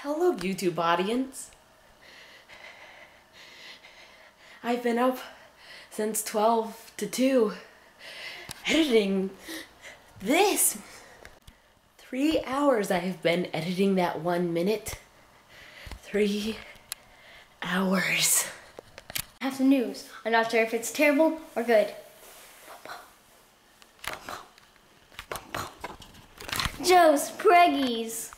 Hello, YouTube audience. I've been up since 12 to 2 editing this. 3 hours I have been editing that 1 minute. 3 hours. I have some news. I'm not sure if it's terrible or good. Joe's preggies.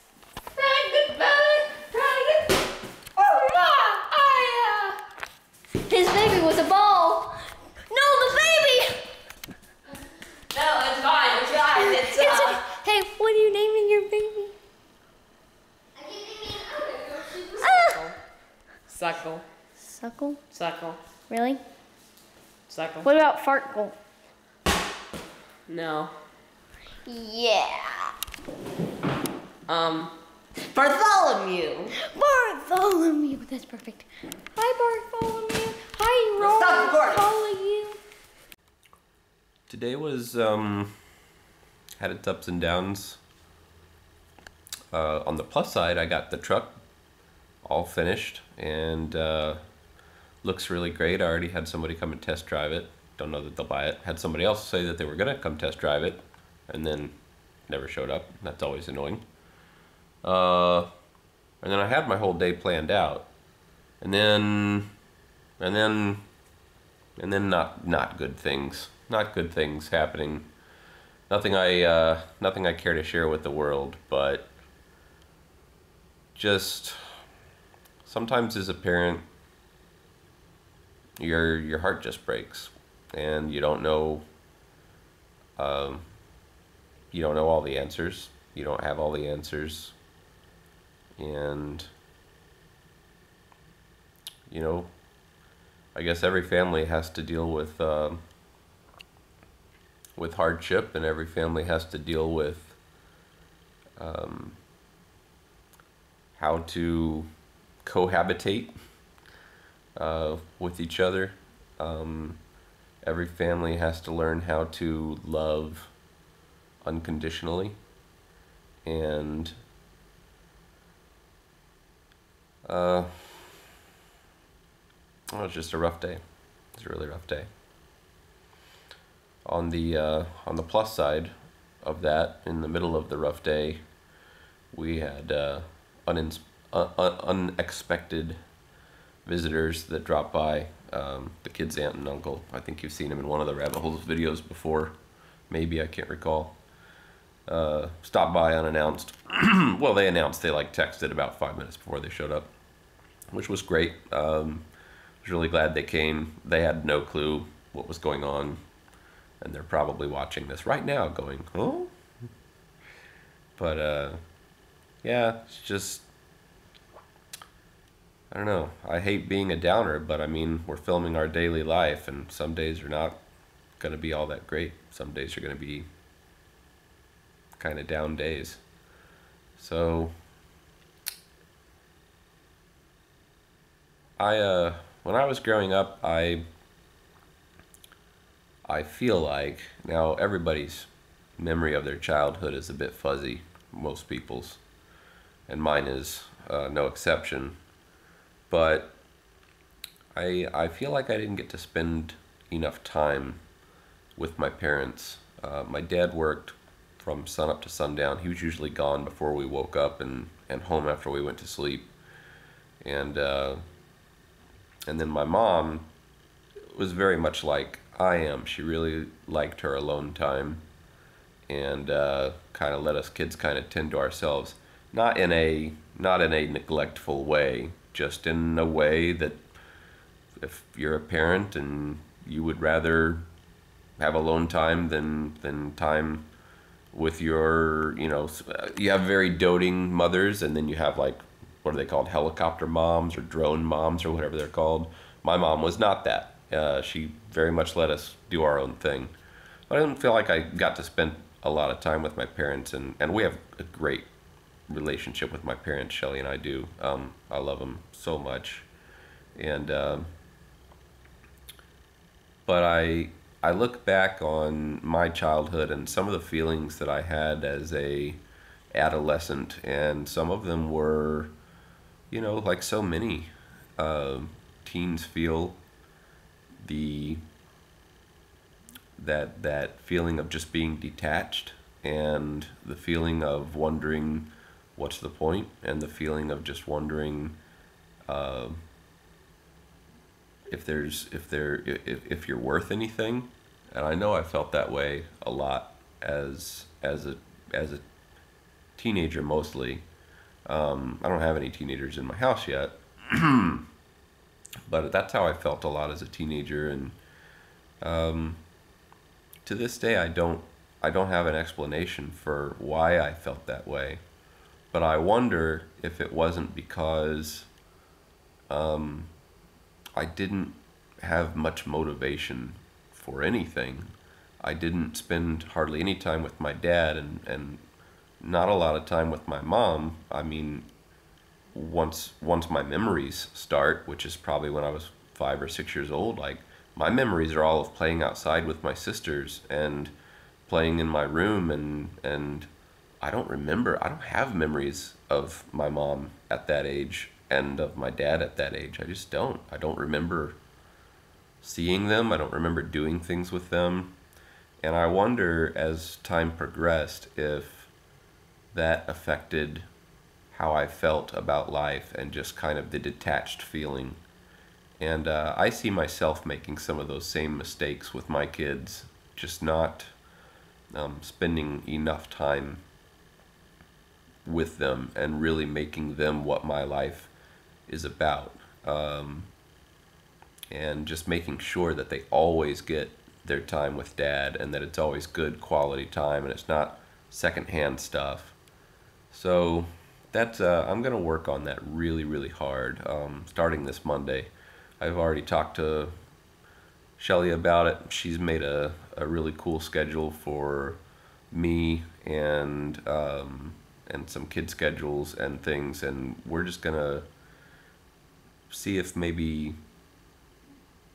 His baby was a ball. No, the baby! No, it's fine, it's fine. Hey, what are you naming your baby? Suckle. Suckle? Suckle. Really? Suckle. What about Fartkle? No. Yeah. Bartholomew. Bartholomew. That's perfect. Hi, Bartholomew. Hi, Stop recording. Bartholomew. Today was had its ups and downs. On the plus side, I got the truck all finished and looks really great. I already had somebody come and test drive it. Don't know that they'll buy it. Had somebody else say that they were gonna come test drive it and then never showed up. That's always annoying. And then I had my whole day planned out, and then not good things. Not good things happening. Nothing I care to share with the world, but just sometimes as a parent, your heart just breaks, and you don't know all the answers. You don't have all the answers, and I guess every family has to deal with hardship, and every family has to deal with how to cohabitate with each other. Every family has to learn how to love unconditionally, and it was just a rough day. It was a really rough day. On the plus side of that, in the middle of the rough day, we had unexpected visitors that dropped by. The kid's aunt and uncle. I think you've seen him in one of the Rabbit Holes videos before. Maybe, I can't recall. Stopped by unannounced. Well, they announced, they texted about 5 minutes before they showed up, which was great. I was really glad they came. They had no clue what was going on, and they're probably watching this right now going, huh? But yeah, it's just, I don't know. I hate being a downer, but I mean, we're filming our daily life, and some days are not going to be all that great. Some days are going to be kind of down days. So when I was growing up, I feel like, now everybody's memory of their childhood is a bit fuzzy, most people's, and mine is no exception, but I feel like I didn't get to spend enough time with my parents. My dad worked from sunup to sundown. He was usually gone before we woke up and home after we went to sleep. And then my mom was very much like I am. She really liked her alone time, and kind of let us kids kind of tend to ourselves. Not in a neglectful way, just in a way that if you're a parent and you would rather have alone time than time with your, you have very doting mothers, and then you have what are they called, helicopter moms or drone moms or whatever they're called. My mom was not that. She very much let us do our own thing. But I didn't feel like I got to spend a lot of time with my parents, and we have a great relationship with my parents, Shelly and I do. I love them so much. And but I look back on my childhood and some of the feelings that I had as a adolescent, and some of them were you know, like so many teens feel that feeling of just being detached, and the feeling of wondering what's the point, and the feeling of just wondering if you're worth anything. And I know I felt that way a lot as a teenager mostly. I don't have any teenagers in my house yet, but that's how I felt a lot as a teenager. And to this day, I don't have an explanation for why I felt that way. But I wonder if it wasn't because I didn't have much motivation for anything. I didn't spend hardly any time with my dad, and not a lot of time with my mom. I mean, once my memories start, which is probably when I was 5 or 6 years old, like my memories are all of playing outside with my sisters and playing in my room, and I don't have memories of my mom at that age and of my dad at that age. I don't remember seeing them. I don't remember doing things with them. And I wonder, as time progressed, if that affected how I felt about life and just kind of the detached feeling. And I see myself making some of those same mistakes with my kids, just not spending enough time with them and really making them what my life is about. And just making sure that they always get their time with dad, and that it's always good quality time and it's not secondhand stuff. So that's I'm gonna work on that really, really hard, starting this Monday. I've already talked to Shelly about it. She's made a really cool schedule for me, and some kid schedules and things, and we're just gonna see if maybe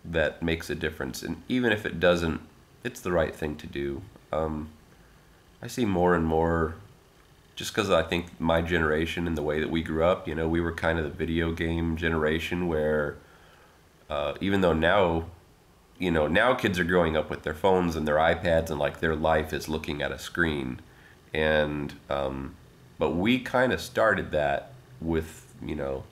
that makes a difference. And even if it doesn't, it's the right thing to do. I see more and more, just because I think my generation and the way that we grew up, you know, we were kind of the video game generation where even though now, you know, now kids are growing up with their phones and their iPads, and like their life is looking at a screen. And but we kind of started that with, you know,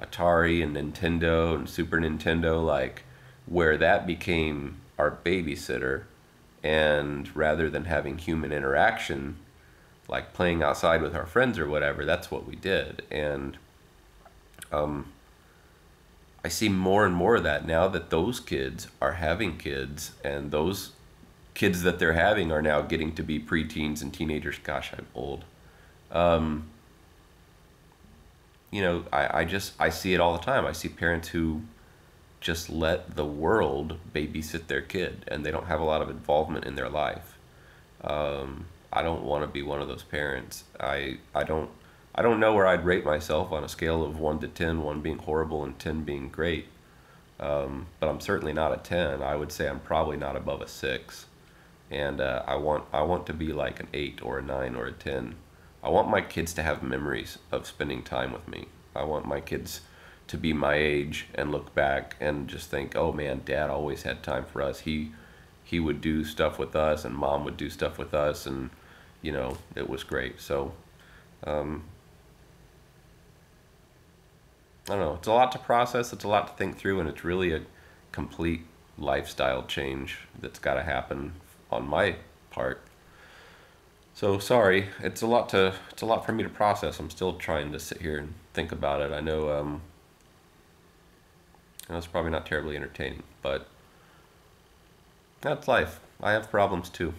Atari and Nintendo and Super Nintendo, like where that became our babysitter. And rather than having human interaction, like playing outside with our friends or whatever, that's what we did. And I see more and more of that now, that those kids are having kids, and those kids that they're having are now getting to be preteens and teenagers. Gosh, I'm old. You know, I see it all the time. I see parents who just let the world babysit their kid, and they don't have a lot of involvement in their life. I don't want to be one of those parents. I don't know where I'd rate myself on a scale of 1 to 10, 1 being horrible and 10 being great. But I'm certainly not a 10. I would say I'm probably not above a 6. And I want to be like an 8 or a 9 or a 10. I want my kids to have memories of spending time with me. I want my kids to be my age and look back and just think, oh man, dad always had time for us. He would do stuff with us, and mom would do stuff with us, and you know, it was great. So I don't know, it's a lot to process, it's a lot to think through, and it's really a complete lifestyle change that's got to happen on my part. So sorry, it's a lot for me to process. I'm still trying to sit here and think about it. I know it's probably not terribly entertaining, but that's life. I have problems too.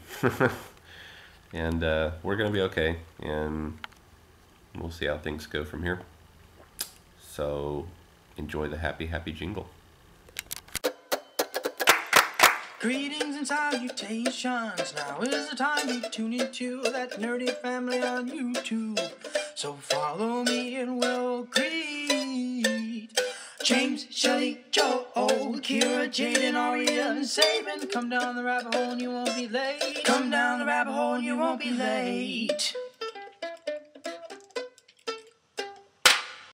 And we're gonna be okay, and we'll see how things go from here. So enjoy the happy, happy jingle. Greetings and salutations. Now is the time to tune into that nerdy family on YouTube. So follow me and we'll greet James, Shelly, Joe, Kira, Jaden, Aria, and Saban. Come down the rabbit hole and you won't be late. Come down the rabbit hole and you won't be late.